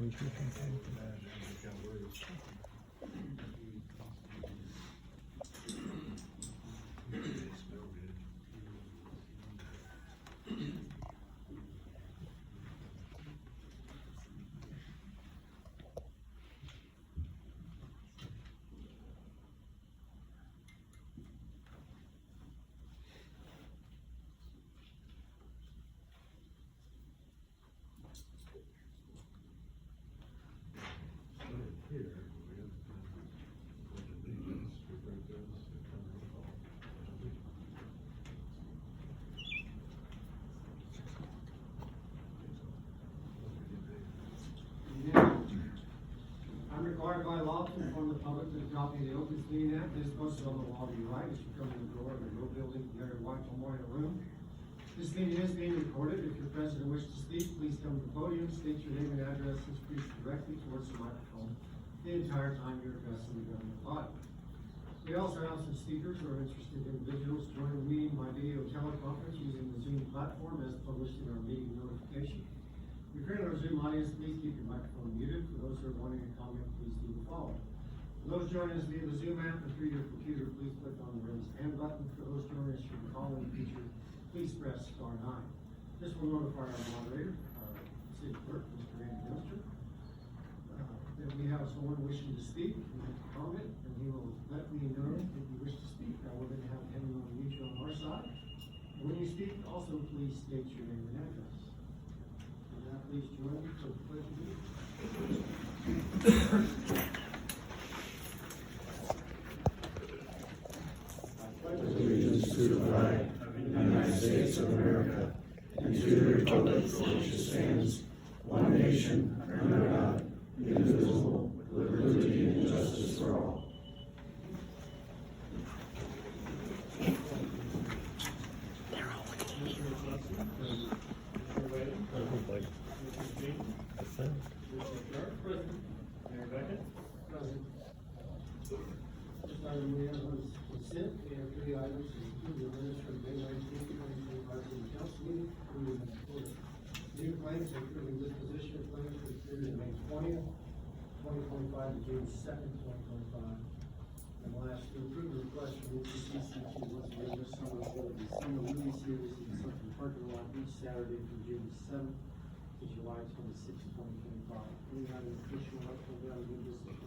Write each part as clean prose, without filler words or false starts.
I'm required by law to inform the public that a copy of the Open Meeting Act is posted on the wall to your right as you come in the door of the Grove Building near the White Memorial Room. This meeting is being recorded. If you're present and wish to speak, please come to the podium, state your name and address, and speak directly towards the microphone the entire time you're addressing the government body. We also have some speakers or interested individuals joining the meeting by video teleconference using the Zoom platform as published in our meeting notification. If you're in our Zoom audience, please keep your microphone muted. For those who are wanting to comment, please do the following. For those joining us via the Zoom app or through your computer, please click on the raise hand button. For those joining us through the call-in feature, please press *9. This will notify our moderator, our city clerk, Mr. Randy Minister, that we have someone wishing to speak and make a comment, and he will let me know if you wish to speak. I will then have him unmute you on our side. And when you speak, also please state your name and address. And now please join me for the pledge of allegiance to the flag of the United States of America and to the republic for which it stands, one nation, under God, indivisible, with liberty and justice for all. Just item we have was consent. We have 3 items to approve the minutes from May 19th, 2025 city council meeting. Approving new claims, approving disposition of claims for the period of May 20th, 2025 to June 2nd, 2025. And last, to approve the request from NCCC West Virginia summer movie series in the Central parking lot each Saturday from June 7th to July 26th, 2025. Any other additional or down new business?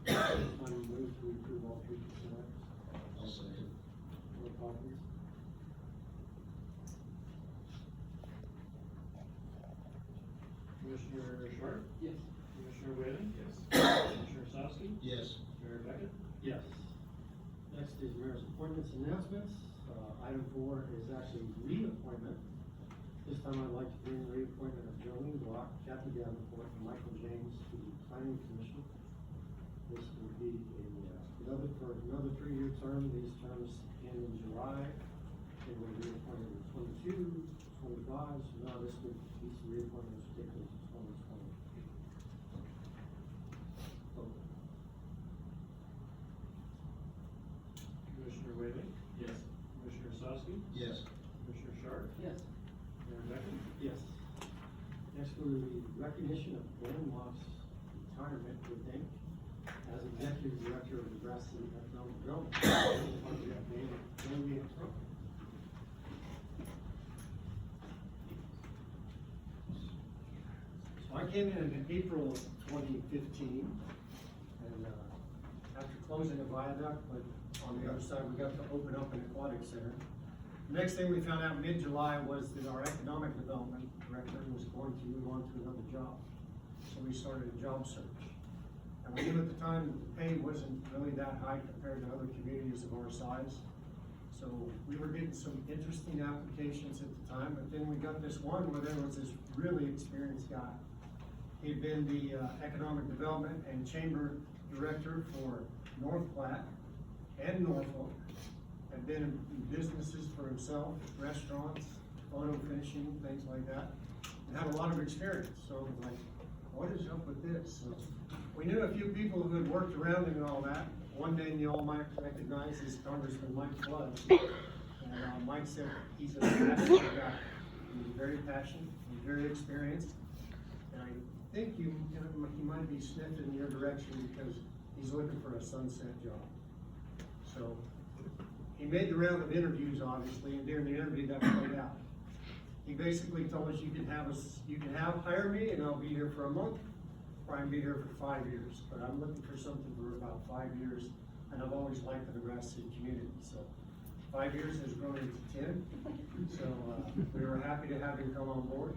I move to approve all 3 consent items. I'll second. Roll call, please. Commissioner Sharp? Yes. Commissioner Whalen? Yes. Commissioner Sosky? Yes. Mayor Beckett? Yes. Next is mayor's appointments and announcements. Item 4 is actually reappointment. This time I'd like to bring the reappointment of Jolene Block, Kathy Davenport, and Michael James to the planning commission. This will be for another 3-year term. These terms end in July. They will be reappointed in 22, 25. So now these reappointments will take us to 2020. Commissioner Whalen? Yes. Commissioner Sosky? Yes. Commissioner Sharp? Yes. Mayor Beckett? Yes. Next will be the recognition of Glenn Moss retirement with Inc. as Executive Director of Nebraska Economic Development. So I came in April of 2015, and after closing a viaduct, but on the other side, we got to open up an aquatic center. The next thing we found out mid-July was that our economic development director was going to move on to another job. So we started a job search. And we knew at the time that the pay wasn't really that high compared to other communities of our size. So we were getting some interesting applications at the time, but then we got this one where there was this really experienced guy. He'd been the economic development and chamber director for North Platte and Norfolk, had been in businesses for himself, restaurants, photo finishing, things like that, and had a lot of experience. So it was like, what is up with this? So we knew a few people who had worked around him and all that. One name you all might recognize is Congressman Mike Flood. And Mike said he's a passionate guy. He's very passionate, he's very experienced. And I think he might be sniffed in your direction because he's looking for a sunset job. So, he made the round of interviews, obviously, and during the interview that played out. He basically told us you can hire me and I'll be here for a month, or I can be here for 5 years. But I'm looking for something for about 5 years, and I've always liked the Nebraska City community, so 5 years has grown into 10. So, we were happy to have him come on board.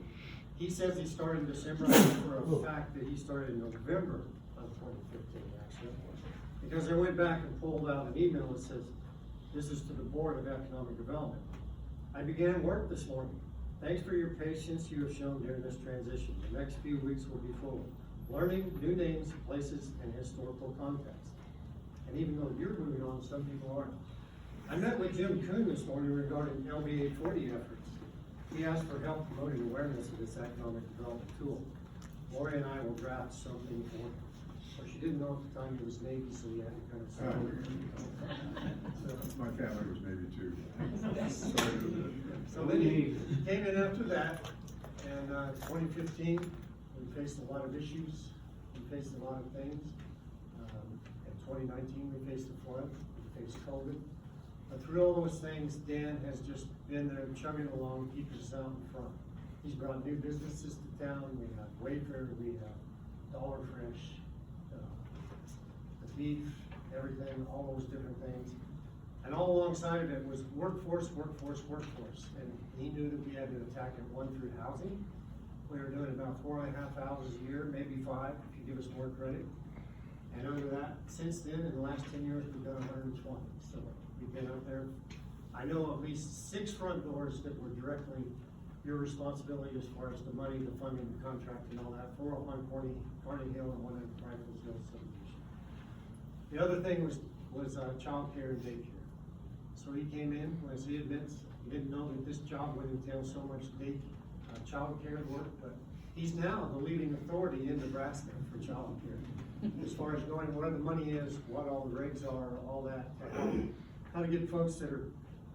He says he started in December. I know for a fact that he started in November of 2015, actually. Because I went back and pulled out an email that says, "This is to the Board of Economic Development. I began work this morning. Thanks for your patience you have shown during this transition. The next few weeks will be full of learning new names, places, and historical context." And even though you're moving on, some people aren't. I met with Jim Kuhn this morning regarding LBA 40 efforts. He asked for help promoting awareness of this economic development tool. Lori and I will draft something for him. Of course, she didn't know at the time he was Navy, so he had to kind of My family was Navy too. So then he came in after that, and 2015, we faced a lot of issues, we faced a lot of things. In 2019, we faced a flood, we faced COVID. But through all those things, Dan has just been there chugging along, keeping us out in front. He's brought new businesses to town. We have Wayfair, we have Dollar Fresh, the beef, everything, all those different things. And all alongside of it was workforce. And he knew that we had to attack it, one, through housing. We were doing about 4.5 houses a year, maybe 5, if you give us more credit. And under that, since then, in the last 10 years, we've done 120. So we've been out there. I know at least 6 front doors that were directly your responsibility as far as the money, the funding, the contract, and all that. 4 on Carney Hill and 1 at Rifles Hill subdivision. The other thing was child care and daycare. So he came in, as he admits, he didn't know that this job would entail so much child care work, but he's now the leading authority in Nebraska for child care. As far as going where the money is, what all the regs are, all that, how to get folks that are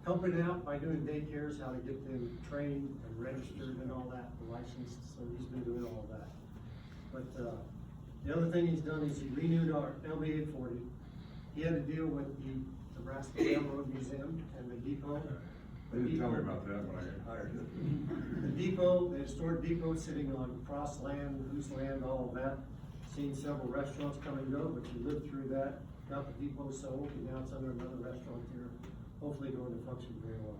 helping out by doing daycares, how to get them trained and registered and all that, licensed, so he's been doing all of that. But the other thing he's done is he renewed our LBA 40. He had to deal with the Nebraska Railroad Museum and the depot. They didn't tell me about that when I hired you. The depot, the historic depot sitting on cross land, loose land, all of that. Seen several restaurants come and go, but you lived through that, got the depot sold, and now it's under another restaurant here, hopefully going to function very well.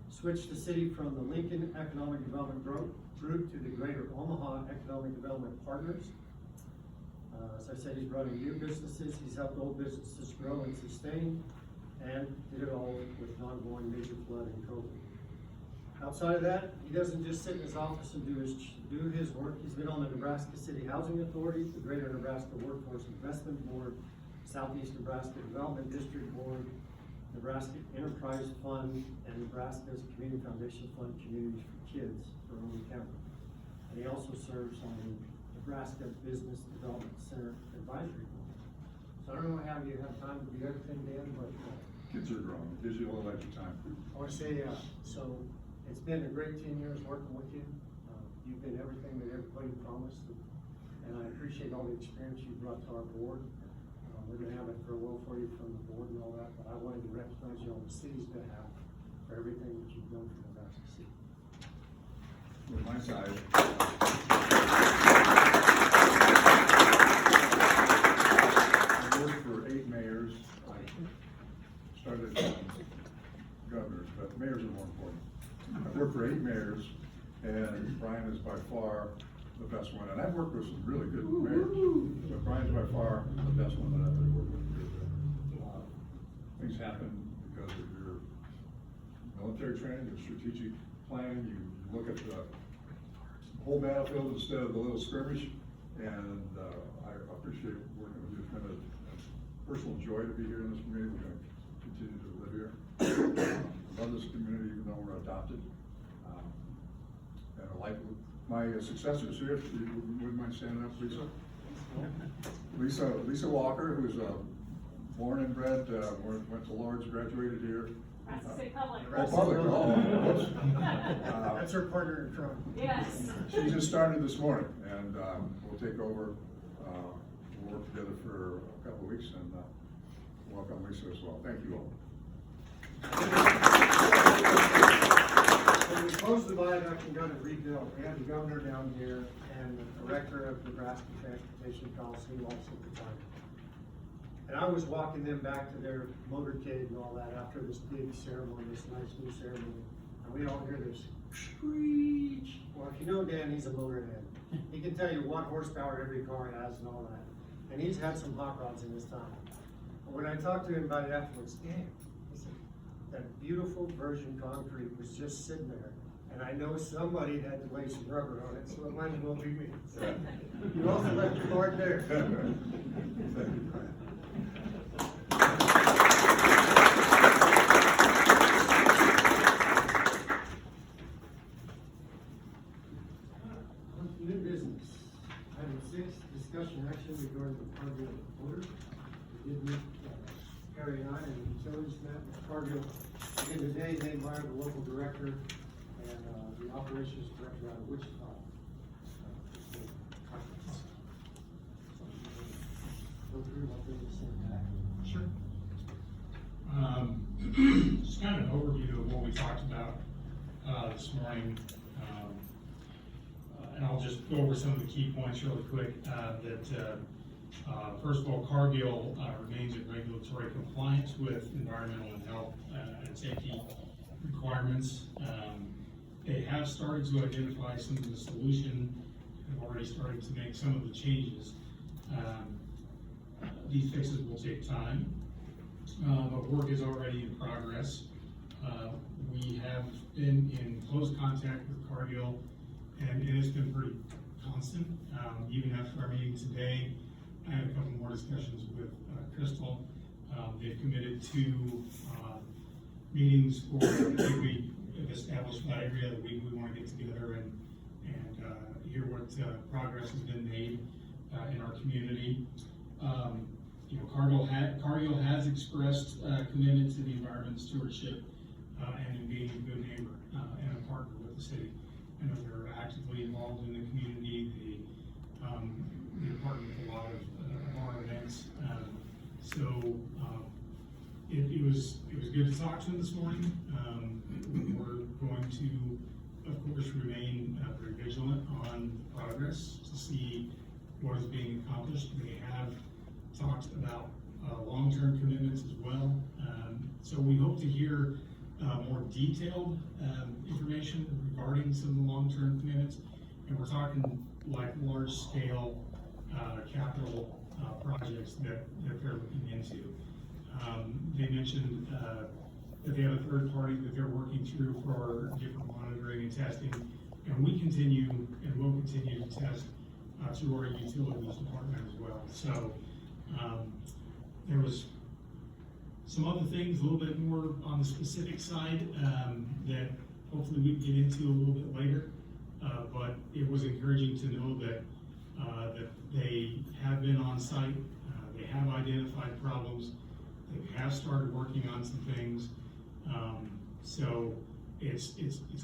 Switched the city from the Lincoln Economic Development Group to the Greater Omaha Economic Development Partners. As I said, he's running new businesses, he's helped old businesses grow and sustain, and did it all with an ongoing major flood and COVID. Outside of that, he doesn't just sit in his office and do his work. He's been on the Nebraska City Housing Authority, the Greater Nebraska Workforce Investment Board, Southeast Nebraska Development District Board, Nebraska Enterprise Fund, and Nebraska's Community Foundation Fund Communities for Kids for Owen County. And he also serves on the Nebraska Business Development Center Advisory Board. So I don't know how you have time to do everything, Dan, but Kids are grown, it gives you a little extra time. I want to say, so it's been a great 10 years working with you. You've been everything that everybody promised, and I appreciate all the experience you brought to our board. We're going to have a farewell for you from the board and all that, but I wanted to recognize you on the city's behalf for everything that you've done for Nebraska City. From my side, I worked for 8 mayors. I started governors, but mayors are more important. I've worked for 8 mayors, and Brian is by far the best one. And I've worked with some really good mayors, but Brian's by far the best one that I've ever worked with. Things happen because of your military training, your strategic planning. You look at the whole battlefield instead of the little skirmish, and I appreciate working with you. It's been a personal joy to be here in this community. We're going to continue to live here. I love this community, even though we're adopted. And I like my successors here. If you wouldn't mind standing up, Lisa Walker, who's born and bred, went to Lord's, graduated here. I was to say public. Oh, public, oh, oops. That's our partner in crime. Yes. She just started this morning, and we'll take over, we'll work together for a couple of weeks, and welcome Lisa as well. Thank you all. When we closed the viaduct and got it rebuilt, we had the governor down here and the director of Nebraska Transportation Policy Office at the time. And I was walking them back to their motorcade and all that after this big ceremony, this nice new ceremony. And we all hear this screech. Well, if you know Dan, he's a motorhead. He can tell you what horsepower every car has and all that. And he's had some hot rods in his time. But when I talked to him about it afterwards, Dan, he said, that beautiful virgin concrete was just sitting there. And I know somebody had to lay some rubber on it, so it might as well be me. So, you also left your card there. Thank you, Brian. New business. Item 6, discussion action regarding the Cargill order. We did meet, Harry and I, and the utilities met with Cargill. Again, today they hired the local director and the operations director out of Wichita. Go through what they just said back. Sure. Just kind of an overview of what we talked about this morning. And I'll just go over some of the key points really quick. First of all, Cargill remains in regulatory compliance with environmental and health and safety requirements. They have started to identify some of the solution, have already started to make some of the changes. These fixes will take time, but work is already in progress. We have been in close contact with Cargill, and it's been pretty constant. Even after our meeting today, I had a couple more discussions with Crystal. They've committed to meetings for we have established criteria that we want to get together and hear what progress has been made in our community. You know, Cargill has expressed commitment to the environment stewardship and in being a good neighbor and a partner with the city. I know they're actively involved in the community. They're partnered with a lot of our events. It was good to talk to them this morning. We're going to, of course, remain very vigilant on progress to see what is being accomplished. They have talked about long-term commitments as well. So we hope to hear more detailed information regarding some of the long-term commitments. And we're talking like large-scale capital projects that they're looking into. They mentioned that they have a third party that they're working through for different monitoring and testing. And we continue and will continue to test through our utilities department as well. So there was some other things, a little bit more on the specific side that hopefully we can get into a little bit later. But it was encouraging to know that that they have been on site, they have identified problems, they have started working on some things. So it's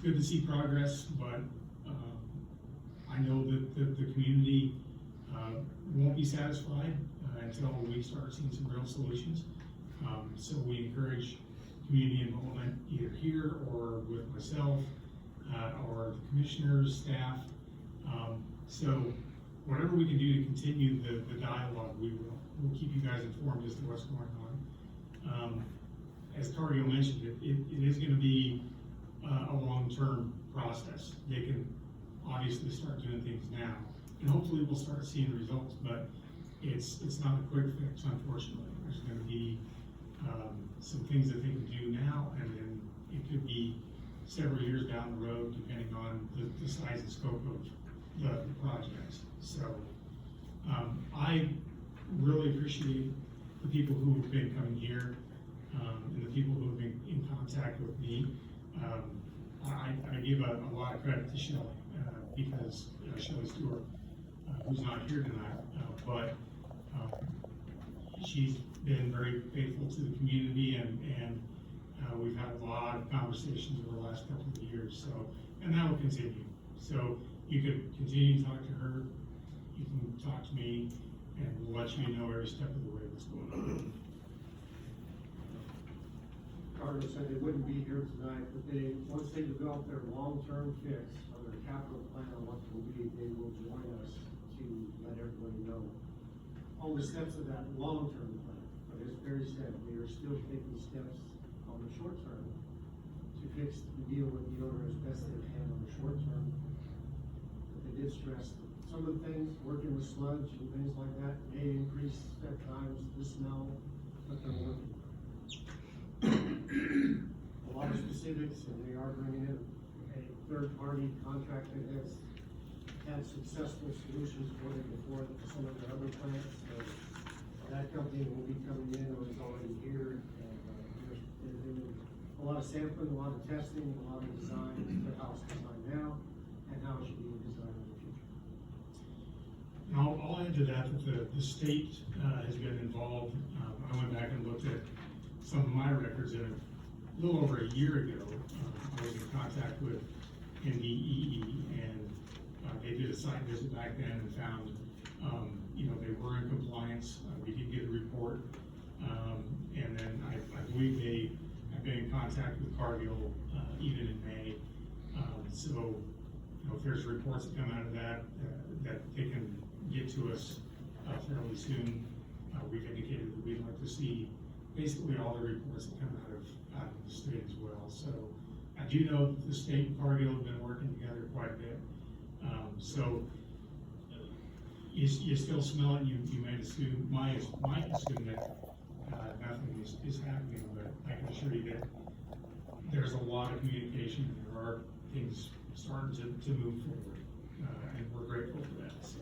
good to see progress, but I know that the community won't be satisfied until we start seeing some real solutions. So we encourage community involvement either here or with myself or the commissioners, staff. So whatever we can do to continue the dialogue, we will. We'll keep you guys informed as to what's going on. As Cargill mentioned, it is going to be a long-term process. They can obviously start doing things now, and hopefully we'll start seeing results, but it's not a quick fix, unfortunately. There's going to be some things that they can do now, and then it could be several years down the road, depending on the size and scope of the projects. So I really appreciate the people who have been coming here and the people who have been in contact with me. I give a lot of credit to Shelley because Shelley Stewart, who's not here tonight, but she's been very faithful to the community and We've had a lot of conversations over the last couple of years, so, and that will continue. So you can continue to talk to her, you can talk to me, and we'll let you know every step of the way what's going on. Carter said they wouldn't be here tonight, but once they develop their long-term fix or their capital plan on what it will be, they will join us to let everybody know all the steps of that long-term plan. But as Barry said, we are still taking steps on the short term to fix the deal with the owner as best they can on the short term. But they did stress that some of the things, working with sludge and things like that, may increase at times the smell, but they're working. A lot of specifics, and they are bringing in a third-party contractor that has had successful solutions for them before some of their other plants. So that company will be coming in or is already here, and they're doing a lot of sampling, a lot of testing, a lot of design, for how it's designed now, and how it should be designed in the future. And I'll add to that the state has been involved. I went back and looked at some of my records, and a little over a year ago, I was in contact with NDEE, and they did a site visit back then and found, they were in compliance. We did get a report, and then I believe they have been in contact with Cargill even in May. So, if there's reports that come out of that, that they can get to us fairly soon, we've indicated that we'd like to see basically all the reports that come out of the state as well. So I do know that the state and Cargill have been working together quite a bit. So you still smell it. You might assume that nothing is happening, but I can assure you that there's a lot of communication, and there are things starting to move forward, and we're grateful for that. So,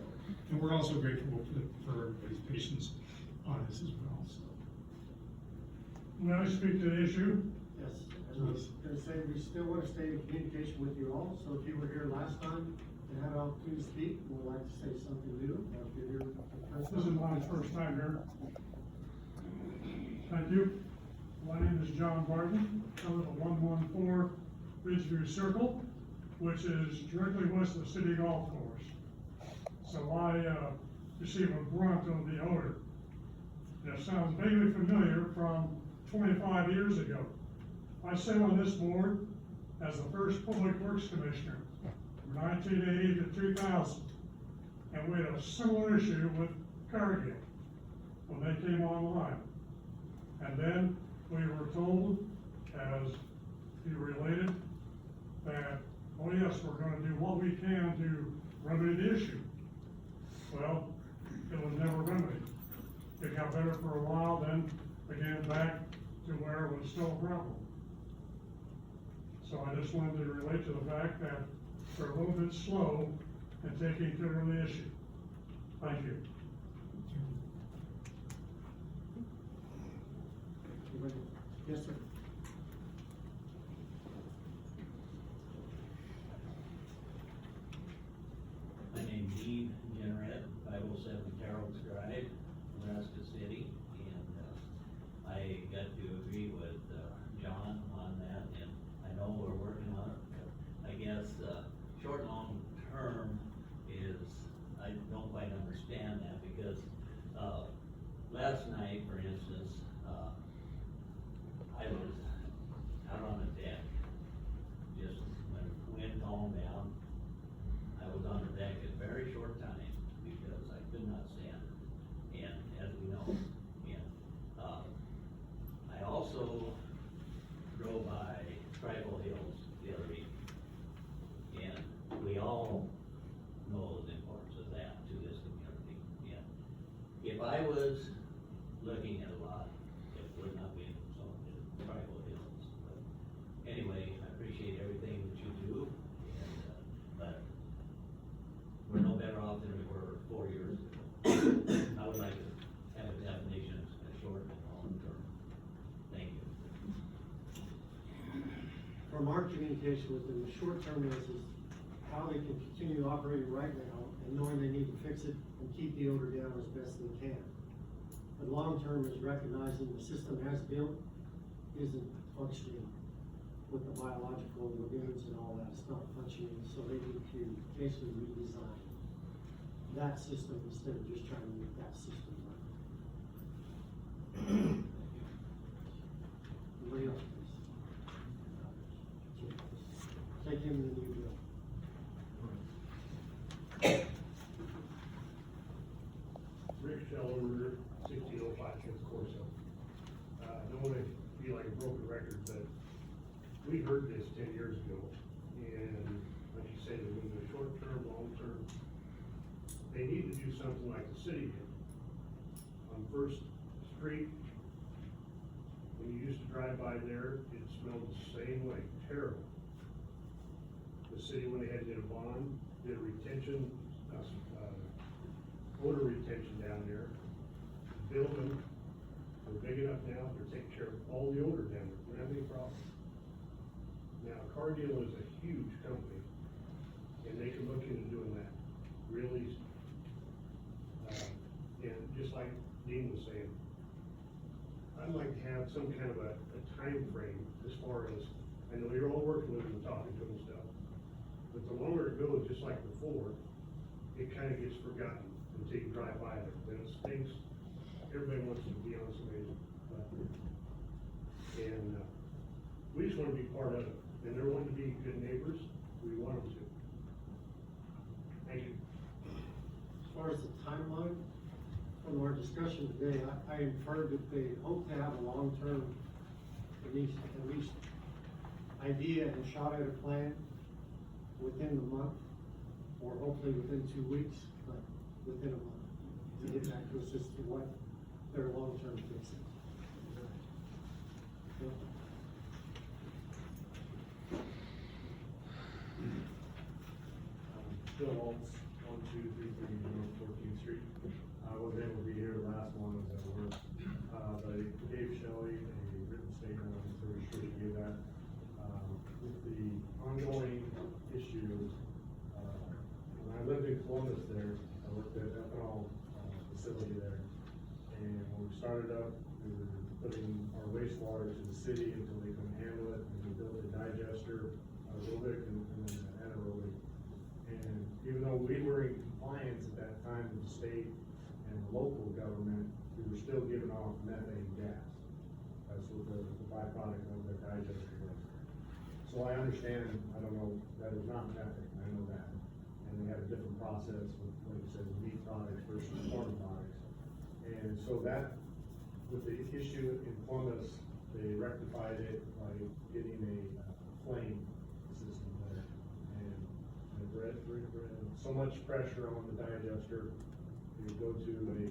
and we're also grateful for everybody's patience on this as well. So. May I speak to the issue? Yes, as I was gonna say, we still want to stay in communication with you all, so if you were here last time and had an opportunity to speak, and would like to say something new, if you're here the first time. This is my first time here. Thank you. My name is John Barton. I live at 114 Ridgeview Circle, which is directly west of the city golf course. So I receive a brunt of the odor. That sounds vaguely familiar from 25 years ago. I sat on this board as the first Public Works Commissioner from 1980 to 2000. And we had a similar issue with Cargill when they came online. And then we were told, as you related, that, oh yes, we're gonna do what we can to remedy the issue. Well, it was never remedied. It got better for a while, then again back to where it was still a problem. So I just wanted to relate to the fact that we're a little bit slow in taking care of the issue. Thank you. Yes, sir. My name's Steve Jennerette, 507 Carroll's Drive, Nebraska City, and I got to agree with John on that, and I know we're working on it, but I guess short and long term is, I don't quite understand that, because last night, for instance, I was out on the deck, just when the wind calmed down. I was on the deck a very short time because I could not stand it, and as we know, and I also drove by Tribal Hills the other week, and we all know the importance of that to this community. And if I was looking at a lot, it would not be so Tribal Hills. But anyway, I appreciate everything that you do, and but we're no better off than we were 4 years ago. I would like to have a definition of short and long term. Thank you. From our communication with them, the short term is how they can continue operating right now and knowing they need to fix it and keep the odor down as best they can. The long term is recognizing the system has built isn't functioning with the biological lagoons and all that, it's not functioning, so they need to basically redesign that system instead of just trying to make that system work. Anybody else, please? Take him to the new bill. Rick Sheller, 1605 Kings Corso. I don't wanna be like a broken record, but we heard this 10 years ago, and like you said, it was a short term, long term. They need to do something like the city did. On First Street, when you used to drive by there, it smelled the same way, terrible. The city, when they had to get a bond, did a retention, odor retention down there. Building, they're big enough now, they're taking care of all the odor down there, we don't have any problem. Now, Cargill is a huge company, and they can look into doing that really easy. And just like Dean was saying, I'd like to have some kind of a time frame as far as, I know you're all working with them and talking to them and stuff, but the longer it goes, just like before, it kind of gets forgotten until you drive by there, then it stinks, everybody wants to be on somebody's, and, we just wanna be part of it, and they're wanting to be good neighbors, we want them to. Thank you. As far as the timeline, from our discussion today, I inferred that they hope to have a long-term, at least idea and shot at a plan within the month, or hopefully within 2 weeks, but within a month, to get back to us as to what their long-term fix is. Okay. Bill Waltz, 1233 North 14th Street. I wasn't able to be here the last one, I was at work. But I gave Shelley a written statement, I'm pretty sure she gave that. With the ongoing issue, when I lived in Columbus there, I worked at ethanol facility there. And when we started up, we were putting our wastewater to the city until they couldn't handle it. And we built a digester, aerobic and then anaerobic. And even though we were in compliance at that time with the state and the local government, we were still giving off methane gas. That's what the byproduct of their digester was. So I understand, I don't know, that it was not methane, I know that. And they had a different process with, like you said, meat products versus corn products. And so that, with the issue in Columbus, they rectified it by getting a flame system there. And so much pressure on the digester, you go to a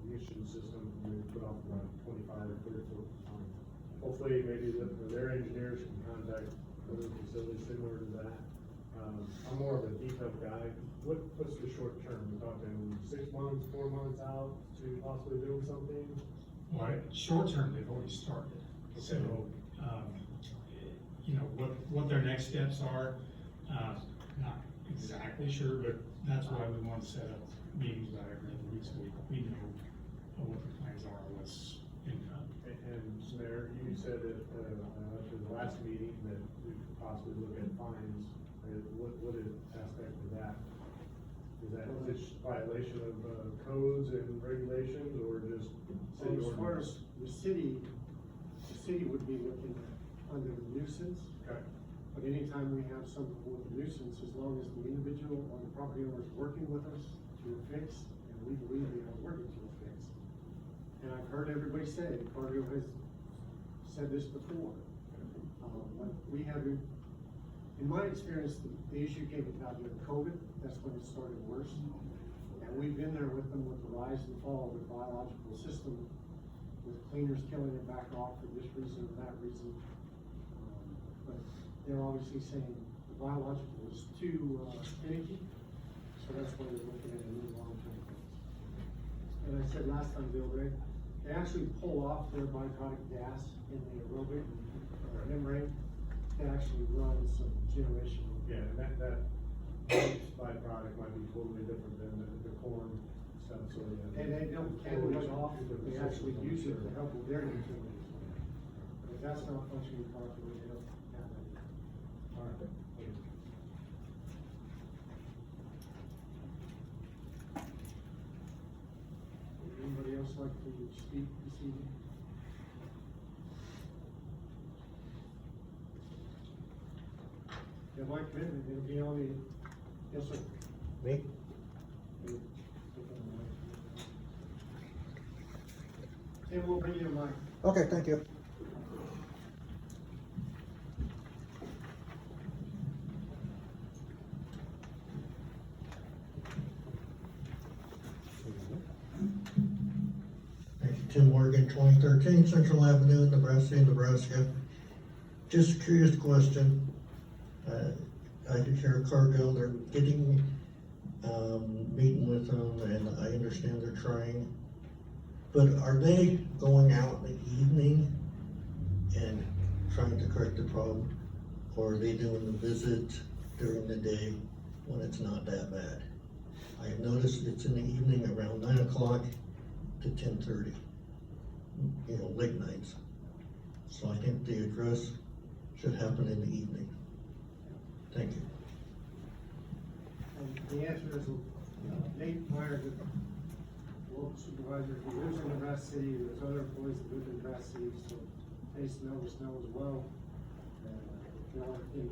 ignition system, you put off about 25 or 30 foot. Hopefully, maybe their engineers can contact other facilities similar to that. I'm more of a detailed guy. What's the short term? We're talking 6 months, 4 months out to possibly doing something? Well, short term, they've already started, so, you know, what their next steps are, not exactly sure, but that's why we want to set up meetings about every other week, so we know what the plans are, what's in front. And Mayor, you said that, at the last meeting that we could possibly look at fines. What is aspect of that? Is that just violation of, codes and regulations, or just city Well, as far ordinance? as the city would be looking at under the nuisance. Okay. But anytime we have something with a nuisance, as long as the individual or the property owner is working with us to a fix, and we believe they are working to a fix. And I've heard everybody say, Cargill has said this before. But we haven't, in my experience, the issue came about during COVID, that's when it started worse. And we've been there with them with the rise and fall of the biological system, with cleaners killing it back off for this reason or that reason. But they're obviously saying the biological is too finicky, so that's why they're looking at a new long-term fix. And I said last time, Bill, they actually pull off their byproduct gas in the aerobic or membrane. They actually run some generation. Yeah, and that byproduct might be totally different than the corn stuff, so yeah. And they don't candle it off, they actually use it to help with their utilities. If that's not functioning properly, they don't have that. All right. Would anybody else like to speak this evening? Yeah, my commitment, it'll be on the, yes, sir. Me? Tim, we'll bring you a mic. Okay, thank you. Thank you, Tim Morgan, 2013 Central Avenue, Nebraska, Nebraska. Just a curious question. I did hear Cargill, they're getting, meeting with them, and I understand they're trying. But are they going out in the evening and trying to correct the problem? Or are they doing the visit during the day when it's not that bad? I have noticed it's in the evening around 9 o'clock to 10:30, late nights. So I think the address should happen in the evening. Thank you. And the answer is, Nate Meyer, the local supervisor, he lives in Nebraska City, and there's other employees that live in Nebraska City, so they smell the snow as well. If you want to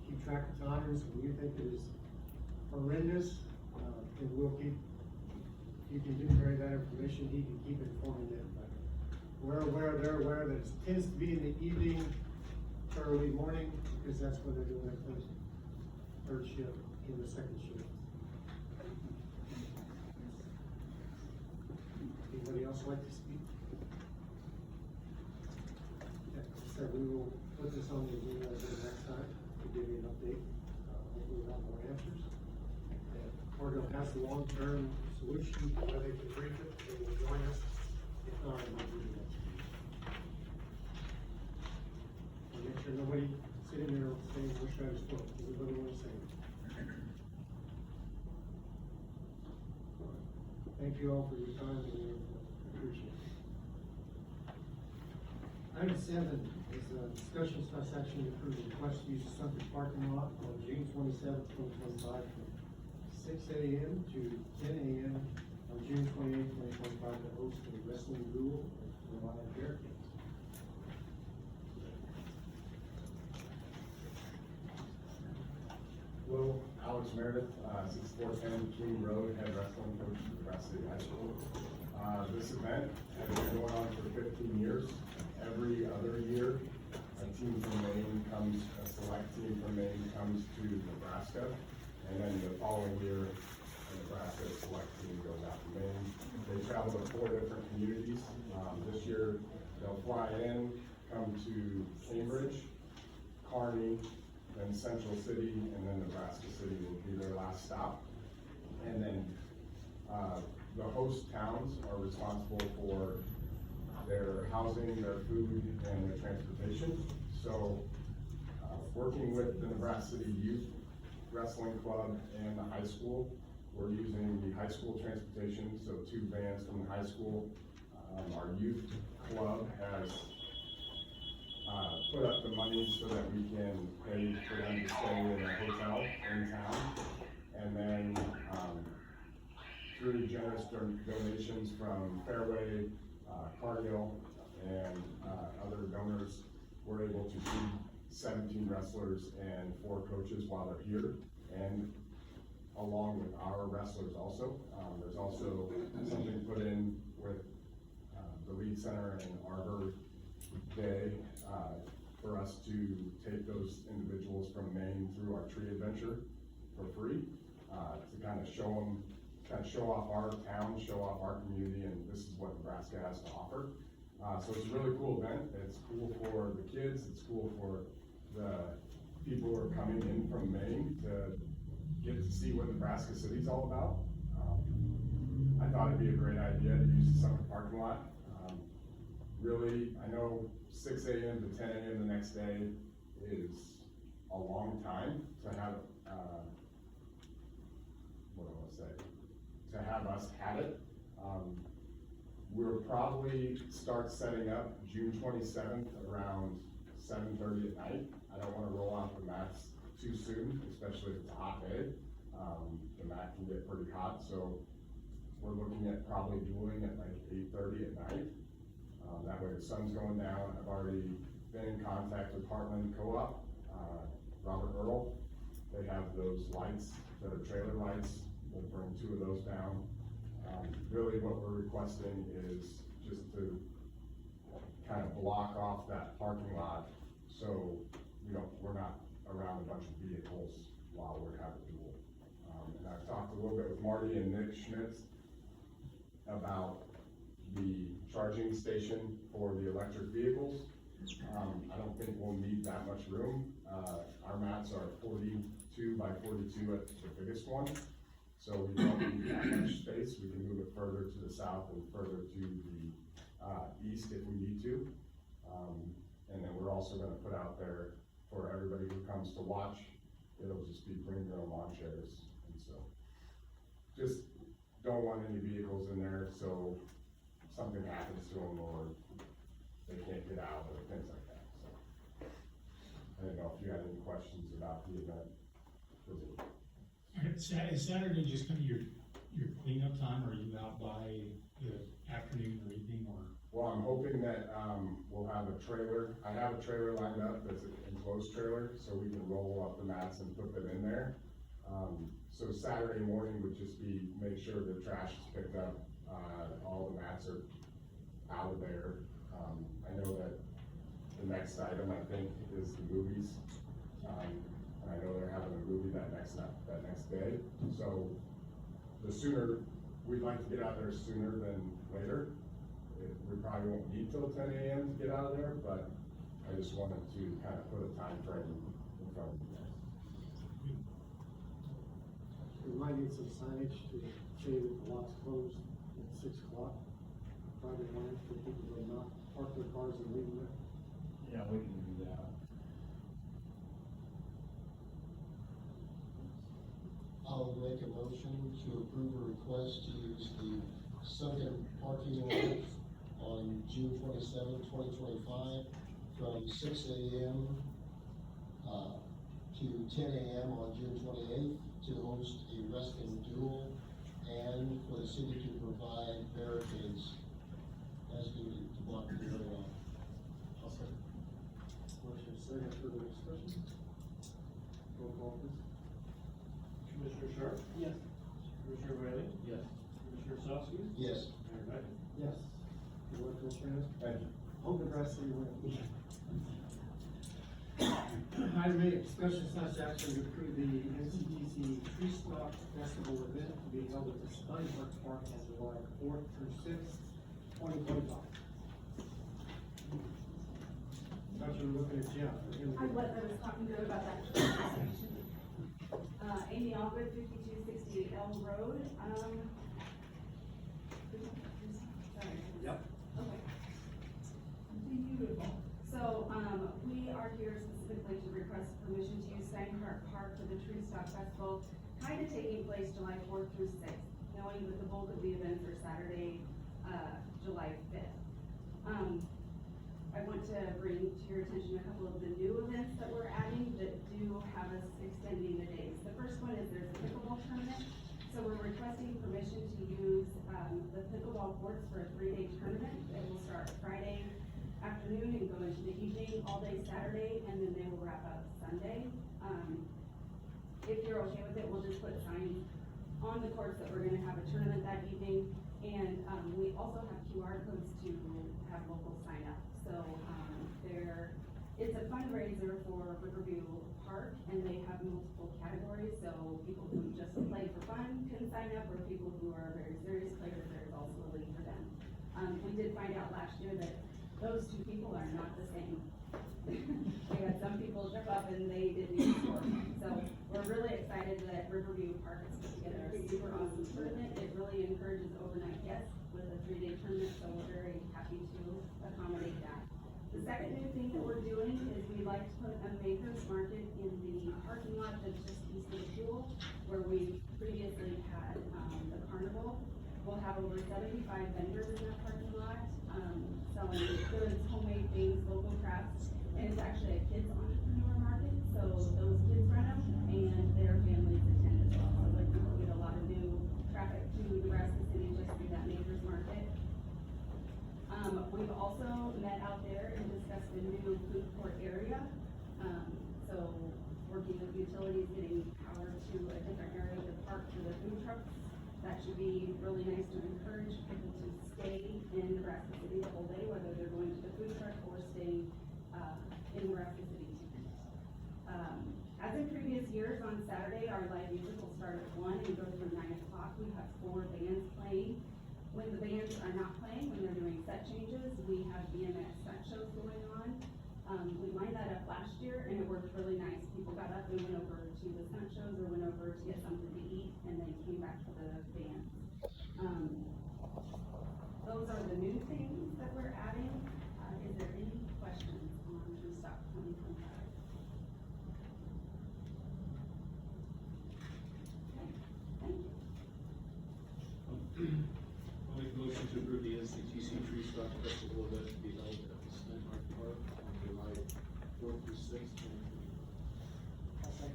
keep track of times, when you think it is horrendous, and we'll keep, you can carry that information, he can keep informing them. But they're aware that it tends to be in the evening, early morning, because that's when they're doing their first, third shift, in the second shift. Anybody else like to speak? Yeah, so we will put this on the agenda for the next time to give you an update, hopefully we'll have more answers. Cargill has the long-term solution, whether they can brief it, they will join us, if not, it might be the next week. And make sure nobody sitting there saying, wish I was spoke, everybody wants to say. Thank you all for your time and your input. Appreciate it. Item 7 is a discussion slash action to approve the request to use the Sunday parking lot on June 27th, 2025 from 6 a.m. to 10 a.m. on June 28th, 2025 to host a wrestling duel and provide bear cakes. Hello, Alex Meredith, 6410 King Road, head wrestling coach for Nebraska City High School. This event has been going on for 15 years. Every other year, a team from Maine comes, a select team from Maine comes to Nebraska, and then the following year, a Nebraska select team goes out to Maine. They travel to 4 different communities. This year, they'll fly in, come to Cambridge, Kearney, then Central City, and then Nebraska City will be their last stop. And then the host towns are responsible for their housing, their food, and their transportation. So working with the Nebraska City Youth Wrestling Club and the high school, we're using the high school transportation, so 2 vans from the high school. Our youth club has put up the money so that we can pay for them to stay in a hotel in town. And then, through generous donations from Fairway, Cargill, and other donors, we're able to feed 17 wrestlers and 4 coaches while they're here, and along with our wrestlers also. There's also something put in with the League Center and Arbor Day for us to take those individuals from Maine through our tree adventure for free, to kind of show off our town, show off our community, and this is what Nebraska has to offer. So it's a really cool event. It's cool for the kids, it's cool for the people who are coming in from Maine to get to see what Nebraska City's all about. I thought it'd be a great idea to use the summer parking lot. Really, I know 6 a.m. to 10 a.m. the next day is a long time to have, what do I want to say, to have us have it. We'll probably start setting up June 27th around 7:30 at night. I don't wanna roll out the mats too soon, especially if it's a hot day. The mat can get pretty hot, so we're looking at probably dueling at like 8:30 at night. That way the sun's going down. I've already been in contact with Heartland Co-op, Robert Earl. They have those lights that are trailer lights. We'll bring 2 of those down. Really what we're requesting is just to kind of block off that parking lot, so, we're not around a bunch of vehicles while we're having duel. And I've talked a little bit with Marty and Nick Schmitz about the charging station for the electric vehicles. I don't think we'll need that much room. Our mats are 42 by 42 at the biggest one. So we don't need that much space. We can move it further to the south and further to the east if we need to. And then we're also gonna put out there for everybody who comes to watch, it'll just be bring your own lawn chairs. And so, just don't want any vehicles in there, so something happens to them or they can't get out or things like that, so. I don't know if you had any questions about the event. Is Saturday just kind of your cleanup time, or are you out by the afternoon or evening, or? Well, I'm hoping that, we'll have a trailer, I have a trailer lined up that's an enclosed trailer, so we can roll up the mats and put them in there. So Saturday morning would just be, make sure the trash is picked up, all the mats are out of there. I know that the next item, I think, is the movies. And I know they're having a movie that next day, so the sooner, we'd like to get out there sooner than later. We probably won't need till 10 a.m. to get out of there, but I just wanted to kind of put a time frame in front of you guys. We might need some signage to say that the lot's closed at 6 o'clock Friday morning for people to not park their cars and leave them there. Yeah, we can do that. I'll make a motion to approve a request to use the sunken parking lot on June 27, 2025, from 6 a.m. To 10 a.m. on June 28th to host a wrestling duel and for the city to provide barricades as needed to block the area off. I'll second. Motion second, further discussion? Roll call, please. Commissioner Sharp? Yes. Commissioner Whaley? Yes. Commissioner Osowski? Yes. Mayor Beckman? Yes. Good luck, Commissioner. Thank you. Hope the rest of you win. Item 8, discussion slash action to approve the NCDC Tree Stalk Festival event to be held at the Stony Brook Park on July 4th through 6th, 2025. Thought you were looking at Jeff. I was talking to her about that. Amy Albert, 5268 Elm Road, sorry. Yep. Okay. Beautiful. So, we are here specifically to request permission to use Steinhardt Park for the Tree Stalk Festival, kind of taking place July 4th through 6th, knowing that the bulk of the events are Saturday, July 5th. I want to bring to your attention a couple of the new events that we're adding that do have us extending the days. The first one is there's a pickleball tournament. So we're requesting permission to use, the pickleball courts for a 3-day tournament. It will start Friday afternoon and go into the evening, all day Saturday, and then they will wrap up Sunday. If you're okay with it, we'll just put signs on the courts that we're gonna have a tournament that evening. And, we also have QR codes to have locals sign up. So, it's a fundraiser for Riverview Park, and they have multiple categories, so people who just play for fun can sign up, or people who are very serious players, there's also a league for them. We did find out last year that those two people are not the same. We had some people trip up and they didn't even score. So we're really excited that Riverview Park has put together a super awesome tournament. It really encourages overnight guests with a 3-day tournament, so we're very happy to accommodate that. The second new thing that we're doing is we'd like to put a maker's market in the parking lot that's just east of the pool, where we previously had, the carnival. We'll have over 75 vendors in that parking lot, selling goods, homemade things, local crafts. And it's actually a kids entrepreneur market, so those kids run them and their families attend as well. So like people get a lot of new traffic to Nebraska City just through that neighbors market. We've also met out there and discussed the new food court area. So working with utilities, getting power to a different area of the park for the food trucks. That should be really nice to encourage people to stay in Nebraska City the whole day, whether they're going to the food truck or staying, in Nebraska City to eat. As in previous years, on Saturday, our live music will start at 1 and go from 9 o'clock. We have 4 bands playing. When the bands are not playing, when they're doing set changes, we have BMX stunt shows going on. We lined that up last year and it worked really nice. People got up and went over to the stunt shows or went over to get something to eat and then came back to the bands. Those are the new things that we're adding. Is there any questions on Restock 2025? Okay, thank you. I'll make a motion to approve the NCTC Tree Stock Festival event to be held at the Steinhardt Park on July 4th through 6th, 2025.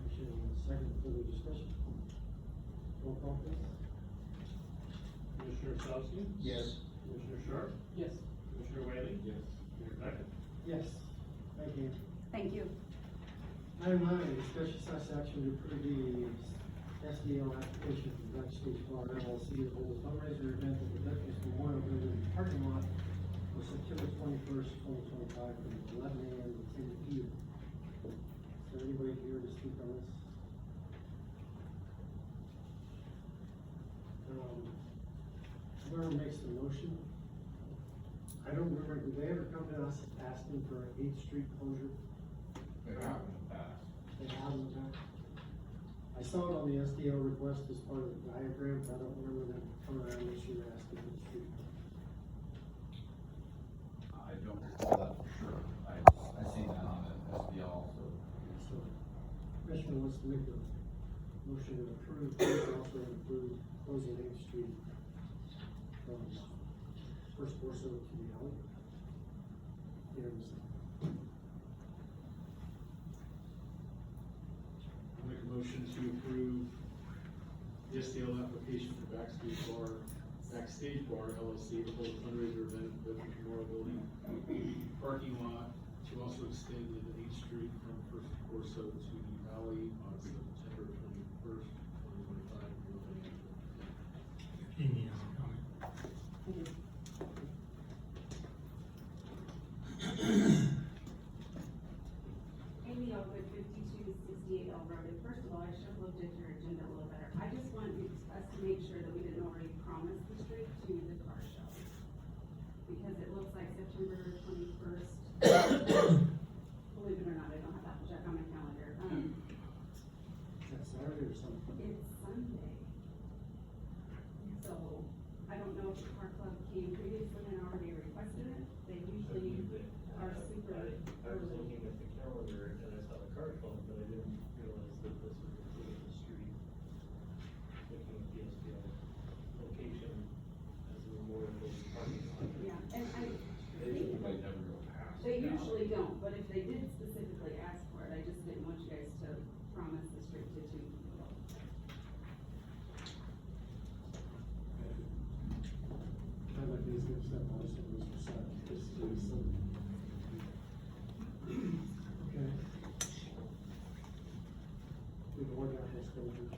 Motion and second, further discussion? Roll call please. Commissioner Osowski? Yes. Commissioner Sharp? Yes. Commissioner Whaley? Yes. Mayor Beckett? Yes. Thank you. Thank you. Item 9, discussion such action to approve the SDL application for Backstage Bar LLC to hold a fundraiser event at the Veterans Memorial Building parking lot on September 21st, 2025, from 11 a.m. to 10 p.m. Is there anybody here to speak on this? Whoever makes the motion. I don't remember, did they ever come to us asking for an 8th Street closure? They have in the past. They have in the past. I saw it on the SDO request as part of the diagram, but I don't remember them coming around this year asking for the street. I don't recall that for sure. I seen that on the SBL also. So, Commissioner wants to make a motion to approve, please also include closing 8th Street from First Corso to the alley. I'll make a motion to approve the SDL application for Backstage Bar LLC to hold a fundraiser event at the Veterans Memorial Building parking lot to also extend into 8th Street from First Corso to the alley on September 21st, 2025. Amy has a comment. Amy Elwood, 5268 Elbrook. First of all, I should have looked at your agenda a little better. I just wanted us to make sure that we didn't already promise the street to the car show. Because it looks like September 21st. Believe it or not, I don't have that check on my calendar. Is that Saturday or something? It's Sunday. So, I don't know if the car club came previously and already requested it. They usually are super I was early. looking at the calendar and I saw the car club, but I didn't realize that this was included in the street. Looking at the SBL location as a memorial building parking lot. Yeah, and I They think usually never go past. they the alley. usually don't, but if they did specifically ask for it, I just didn't want you guys to promise the street to two people. I like these good stuff, I was thinking this was Saturday. This is Sunday. Okay. We can work out those closures.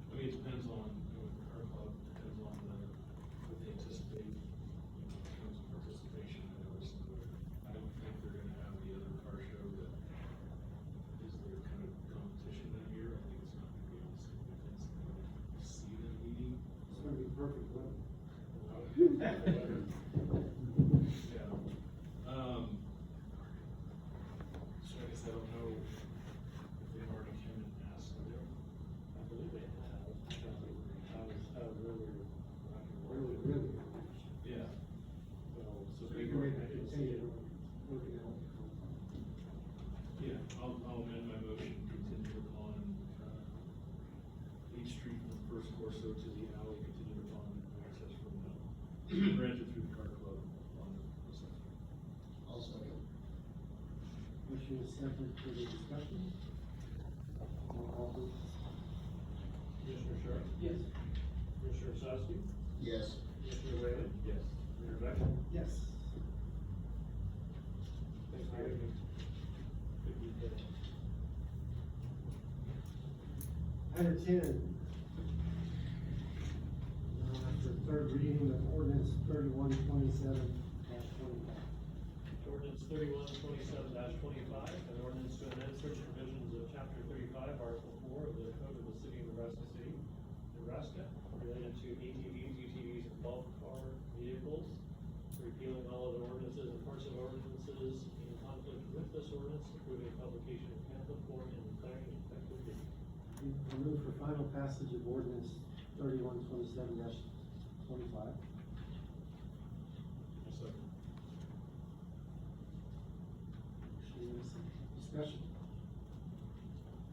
I mean, it depends on, the car club, depends on what they anticipate, in terms of participation. I don't think they're gonna have the other car show that is their kind of competition that year. I think it's not gonna be on significance. I see them meeting. It's gonna be perfect weather. Yeah. So I guess I don't know if they've already come and asked them. I believe they have. I was really. Really. Yeah. So We they can were. make it continue working out. Yeah, I'll amend my motion contingent upon, rented through the car club on the second. I'll second. Motion is second for the discussion. Roll call please. Commissioner Sharp? Yes. Commissioner Osowski? Yes. Commissioner Whalen? Yes. Mayor Becker? Yes. Thanks, Mayor. Good detail. Item 10. After third reading of ordinance 3127-25. Ordinance 3127-25, an ordinance to amend certain provisions of chapter 35, article 4 of the code of the city of Nebraska City, Nebraska, related to ATVs, UTVs, and golf car vehicles, repealing all other ordinances and parts of ordinances in conflict with this ordinance, approving publication of pamphlet form and declaring an effective date. I move for final passage of ordinance 3127-25. Second. Discussion.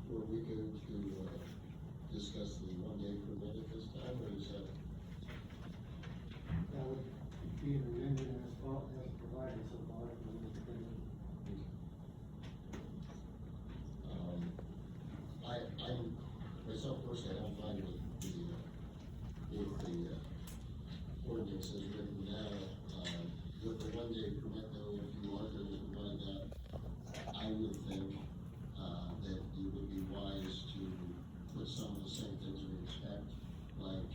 Were we going to, discuss the one-day permit at this time, or is that? That would be an amendment as well as provided so far. I myself personally, I don't find with the ordinance as written now, with the one-day permit though, if you are going to provide that, I would think, that it would be wise to put some of the same things we expect, like,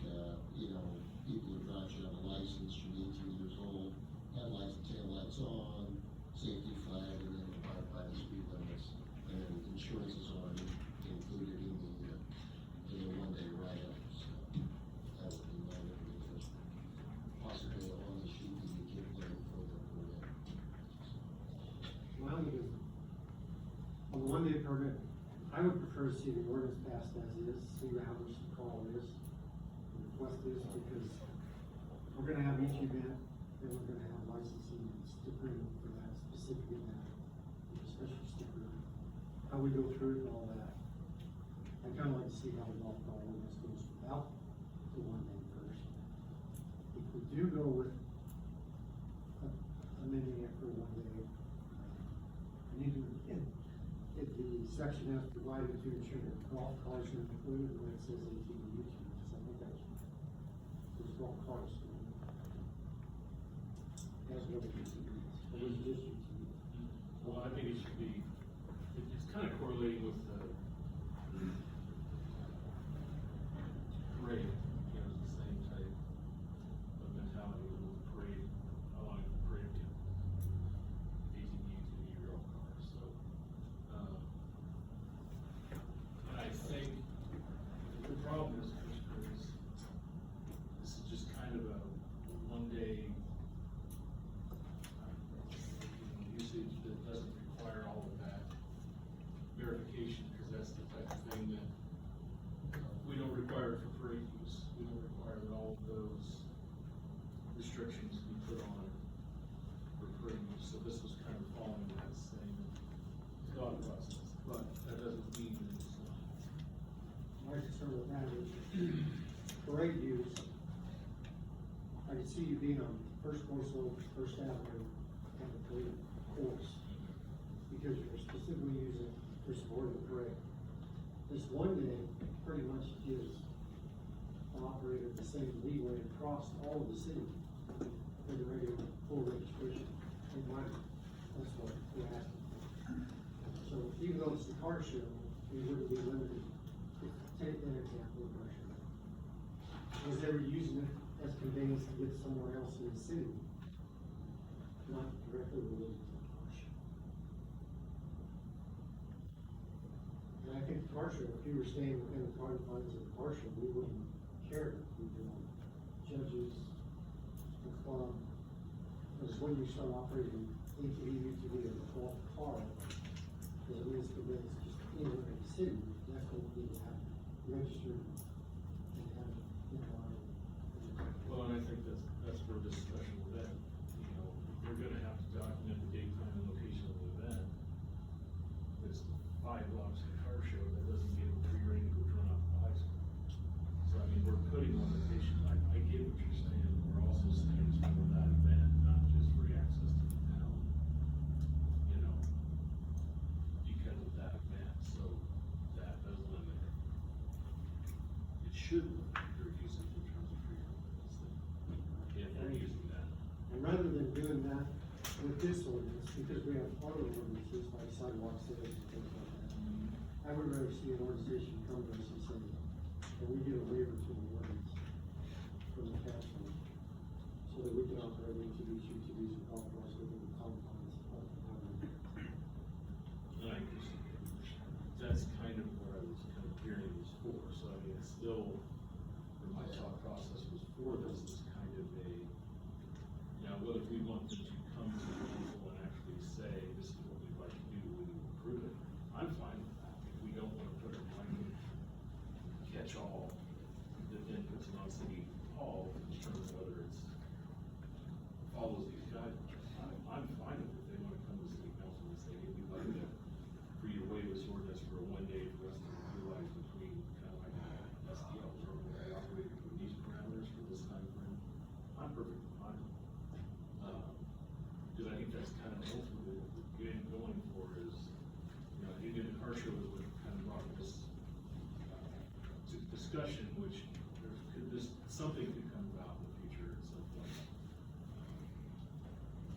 people who drive without a license should be 18 years old, headlights and taillights on, safety flag, and then abide by the speed limits, and insurance is already included in the one-day write-up, so that would be my recommendation. Possibly on the sheet that you give them for the permit. Well, because on the one-day permit, I would prefer to see the ordinance passed as is, see how much the call is, the request is, because we're gonna have each event, and we're gonna have licensing stickering for that specific event, with a special sticker, how we go through it and all that. I'd kinda like to see how the golf cart ordinance goes without the one-day first. If we do go with amending it for one day, I need to, if the section has provided to ensure that golf carts are included when it says ATV use, because I think that's, there's golf carts. That's what it is, it was just UTVs. Well, I think it should be, it's kind of correlating with the parade, it's the same type of mentality with the parade. I want a parade of ATVs and e-rail cars, so, and I think the problem is, Commissioner, is this is just kind of a one-day usage that doesn't require all of that verification, because that's the type of thing that we don't require for parade use. We don't require that all of those restrictions be put on for parade use. So this was kind of following that same thought process, but that doesn't mean that it's not. My concern with that is parade use. I can see you being on First Coastal, First Avenue, and the parade course, because you're specifically using for support of the parade. This one day pretty much gives an operator the same leeway across all of the city for the regular full registration. In my, that's what we're asking for. So even though it's the car show, we wouldn't be limited. Take that example of car show. Was they were using it as conveyance to get somewhere else in the city, not directly related to the car show. And I think the car show, if you were staying within the confines of the car show, we wouldn't care if we did judges, the club. Because when you start operating ATV, UTV, or the golf car, because it is conveyance just anywhere in the city, that's what we need to have registered and have in line. Well, and I think that's where this special event, we're gonna have to document the date, time, and location of the event. It's 5 blocks of the car show, that doesn't give them free rein to go run off the high school. So, I mean, we're putting on the patient, I get what you're saying, we're also saying it's should look at your usage in terms of free ordinance, if they're using that. And rather than doing that with this ordinance, because we have other ordinances like sidewalk sales and things like that, I would rather see an organization come to us and say, can we get a waiver to the ordinance from the council, so that we can operate ATVs, UTVs, and golf courses within the confines of the ordinance. And I guess that's kind of what I was kind of hearing this for, so I mean, it's still, or my thought process was for this is kind of a, now, what if we want them to come to the council and actually say, this is what we'd like to do, we will approve it? I'm fine with that, if we don't wanna put a blanket catch-all that then puts it on city hall to determine whether it's follows these guidelines. I'm fine with it, if they wanna come to city council and say, hey, we'd like to, for you to waive this ordinance for a 1 day for us to utilize between kind of like SDLs or where they operate within these parameters for this time frame. I'm perfectly fine. Cause I think that's kind of ultimately what we're getting going for is, you know, even Harsha was what kind of brought this, to discussion, which there's, could this, something could come about in the future at some point.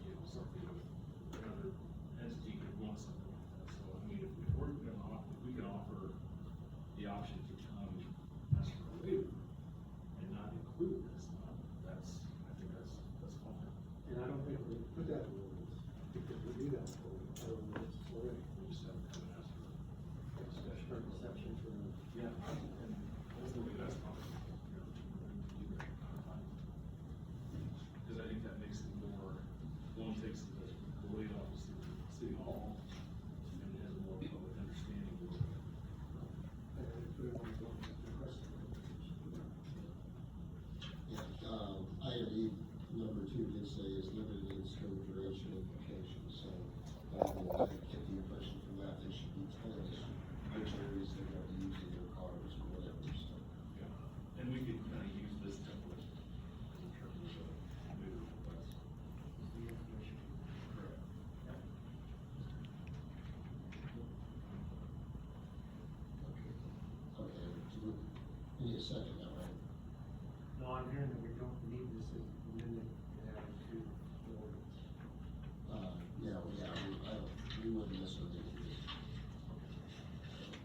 You know, something with another entity could want something like that, so I mean, if we're gonna offer, if we can offer the option to come ask for a waiver and not include this, that's, I think that's fine. And I don't think we put that in the ordinance, because we do that for our ordinance already. We just haven't come and asked for a discussion. For exception for the. Yeah, and hopefully that's fine. Because I think that makes it more, one takes the weight off of city hall and has a more public understanding of it. Yeah, item E, number 2 did say is limited in scope, duration, and location, so I get the impression from that they should be telling us which areas they're going to use in their cars or whatever, so. Yeah, and we could kind of use this template in terms of waiver requests. Correct. Okay, we need a second now, right? No, I'm hearing that we don't need this amendment to add to the ordinance. We wouldn't necessarily do this.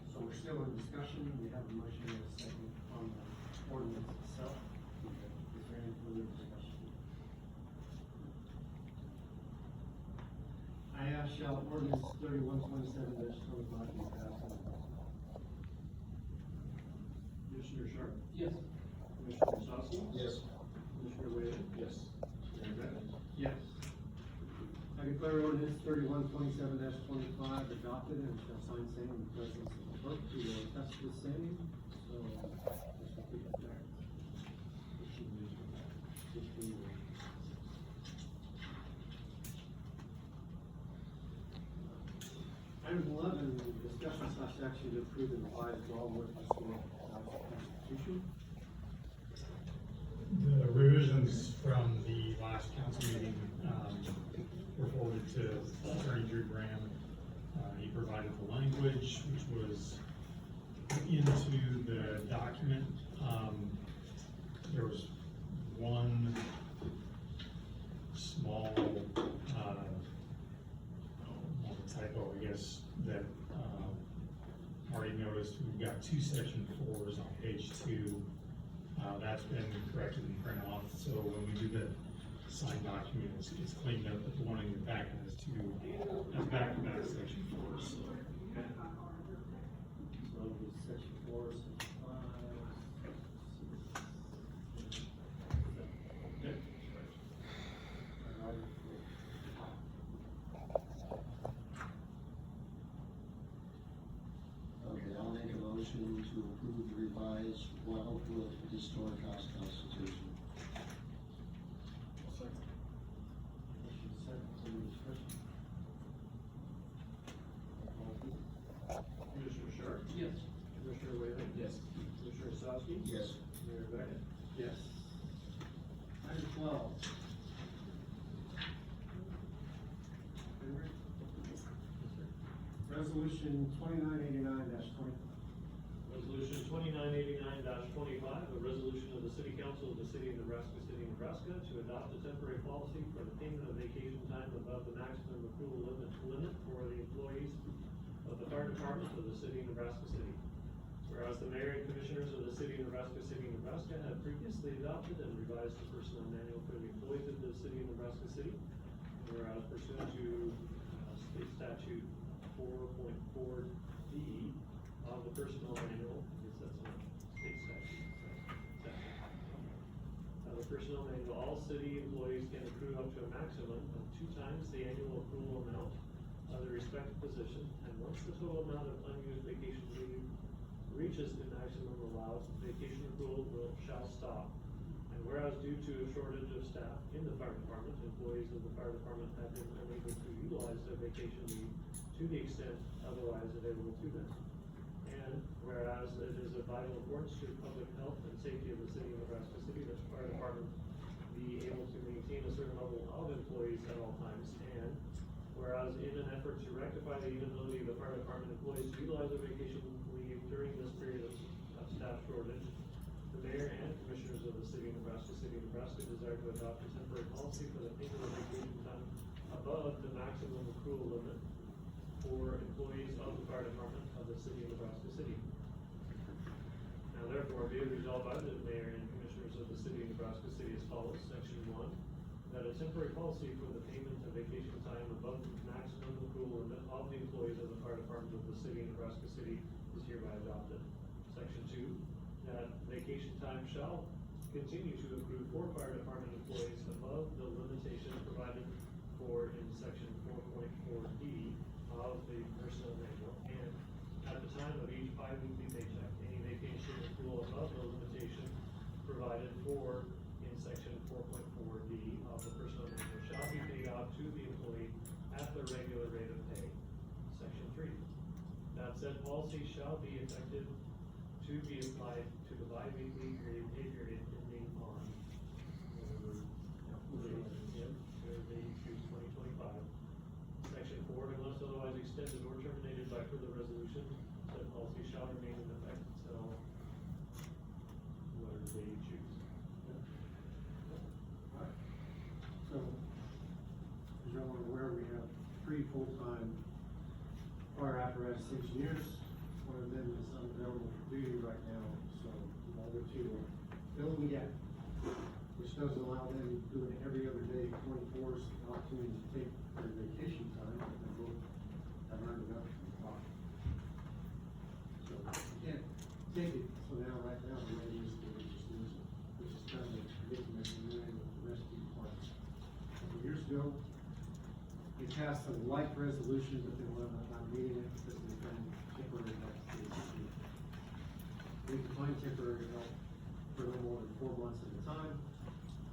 So we're still in discussion, we have a motion and a second on the ordinance itself. Is there any further discussion? I ask shall ordinance 3127-25 be passed on the roll? Commissioner Sharp? Yes. Commissioner Osowski? Yes. Commissioner Whalen? Yes. Mayor Beckett? Yes. I declare ordinance 3127-25 adopted and shall sign same in the presence of the clerk who will attest to the same. So, this will be there. Item 11, discussion slash action to approve and revise Wildwood Historic Constitution. The revisions from the last council meeting, were forwarded to Attorney Drew Graham. He provided the language, which was into the document. There was one small, typo, I guess, that, already noticed. We've got 2 section 4s on page 2. That's been corrected and printed off, so when we do the signed document, it's cleaned up, but the one in your packet has 2, back-to-back section 4s. So, section 4, section 5. Okay. Okay, I'll make a motion to approve the revised Wildwood Historic House Constitution. Motion second, further discussion? Commissioner Sharp? Yes. Commissioner Whalen? Yes. Commissioner Osowski? Yes. Mayor Beckett? Yes. Item 12. Resolution 2989-20. Resolution 2989-25, a resolution of the City Council of the City of Nebraska, City of Nebraska, to adopt a temporary policy for the payment of vacation time above the maximum accrual limit for the employees of the fire department of the City of Nebraska City. Whereas the mayor and commissioners of the City of Nebraska, City of Nebraska have previously adopted and revised the personnel manual for the employees of the City of Nebraska City. Whereas pursuant to state statute 4.4D of the personnel manual, I guess that's not state statute. The personnel manual, all city employees can accrue up to a maximum of 2 times the annual accrual amount of the respective position, and once the total amount of unused vacation leave reaches the maximum allowed, vacation accrual shall stop. And whereas due to a shortage of staff in the fire department, employees of the fire department have been unable to utilize their vacation leave to the extent otherwise available to them. And whereas it is of vital importance to public health and safety of the City of Nebraska City that the fire department be able to maintain a certain level of employees at all times. And whereas in an effort to rectify the inability of the fire department employees to utilize their vacation leave during this period of staff shortage, the mayor and commissioners of the City of Nebraska, City of Nebraska desire to adopt a temporary policy for the payment of vacation time above the maximum accrual limit for employees of the fire department of the City of Nebraska City. Now therefore, be it resolved by the mayor and commissioners of the City of Nebraska City as follows. Section 1, that a temporary policy for the payment of vacation time above the maximum accrual limit of the employees of the fire department of the City of Nebraska City is hereby adopted. Section 2, that vacation time shall continue to accrue for fire department employees above the limitation provided for in section 4.4D of the personnel manual, and at the time of each bi-weekly paycheck, any vacation accrual above the limitation provided for in section 4.4D of the personnel manual shall be paid out to the employee at the regular rate of pay. Section 3, that said policy shall be effective to be applied to the bi-weekly pay period ending on Thursday, 2025. Section 4, unless otherwise extended or terminated by further resolution, said policy shall remain in effect until whatever day you choose. Alright. So, as y'all are aware, we have 3 full-time fire apparatus engineers. One of them is unavailable for duty right now, so the other 2 are filling the gap, which does allow them doing it every other day, 24 hours, an opportunity to take their vacation time, and they both have earned enough from the clock. So, you can't take it, so now, right now, the way it is, they just lose it, which is kind of predicament in line with the rescue department. A couple years ago, they passed a like resolution, but they wound up not meeting it because they found temporary help. We can find temporary help for no more than 4 months at a time,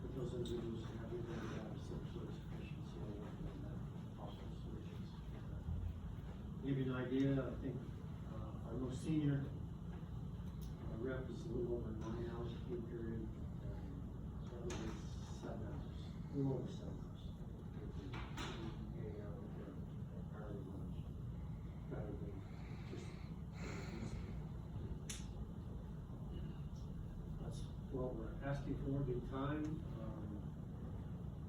but those individuals can have either out of civil service commission, so we're working on that possible solutions. To give you an idea, I think, our most senior rep is a little over 9 hours pay period, and the other is 7 hours, a little over 7 hours. 8 hours for early lunch, rather than just. That's what we're asking for, the time.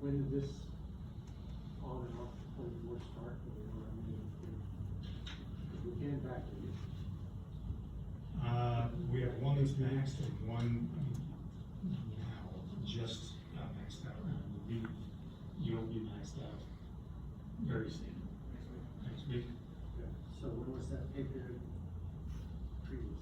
When did this on and off 24 start? We can back to you. We have one that's maxed and one now just got maxed out. You'll be maxed out very soon. Next week. So when was that pay period previous?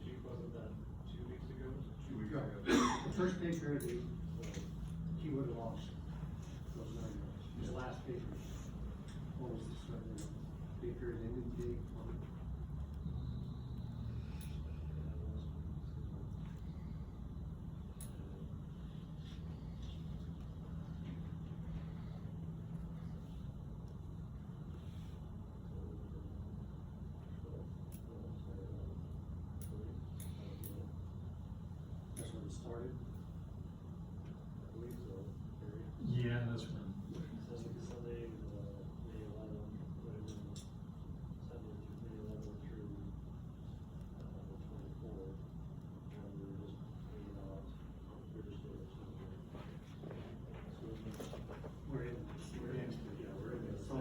Chief, wasn't that 2 weeks ago? 2 weeks Yeah. ago. The first pay period, he would have lost those 9 hours. His last pay period. What was the start date? Pay period ended date? started? I believe so. Gary? Yeah, that's right. Sunday, May 11th, would have been Sunday through May 11th through, the 24th. And we were just waiting out on Thursday or something. So We're in, Yeah, we're in this. so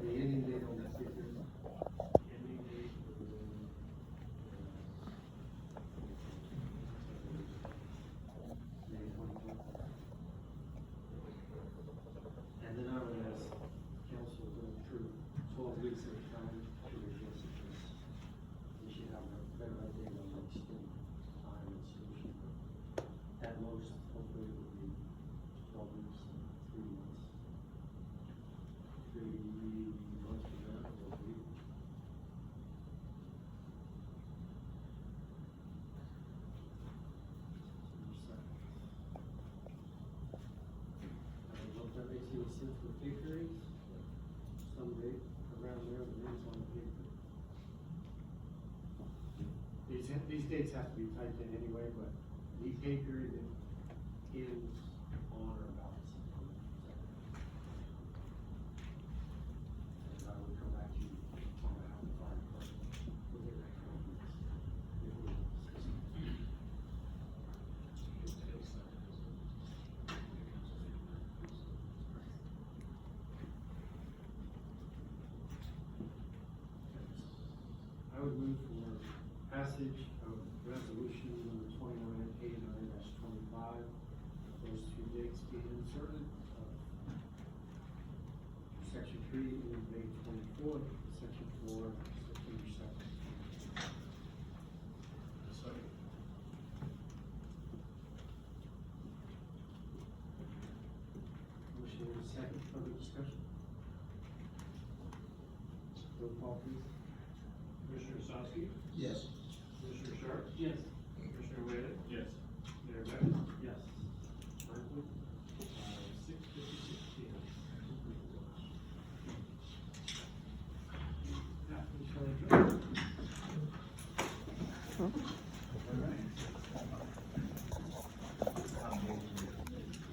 the ending date on that figure, ending date would have been, May 24th. And then I would ask council to approve 12 weeks at a time to address this. We should have a better idea on the extent time and solution. At most, hopefully it would be 12 weeks, 3 months. 3 months from now, or a week. I don't know if that makes any sense for pay periods, but some date around there, the name's on the paper. These dates have to be typed in anyway, but the pay period ends on or about September 2nd. And I would come back to you on how the fire department will get that confidence. If we I would move for passage of resolution number 2189-25, those two dates being inserted. Section 3 is May 24th, section 4, September 2nd. Second. Motion and a second, further discussion? Roll call please. Commissioner Osowski, Yes. Commissioner Sharp, Yes. Commissioner Whalen, Yes.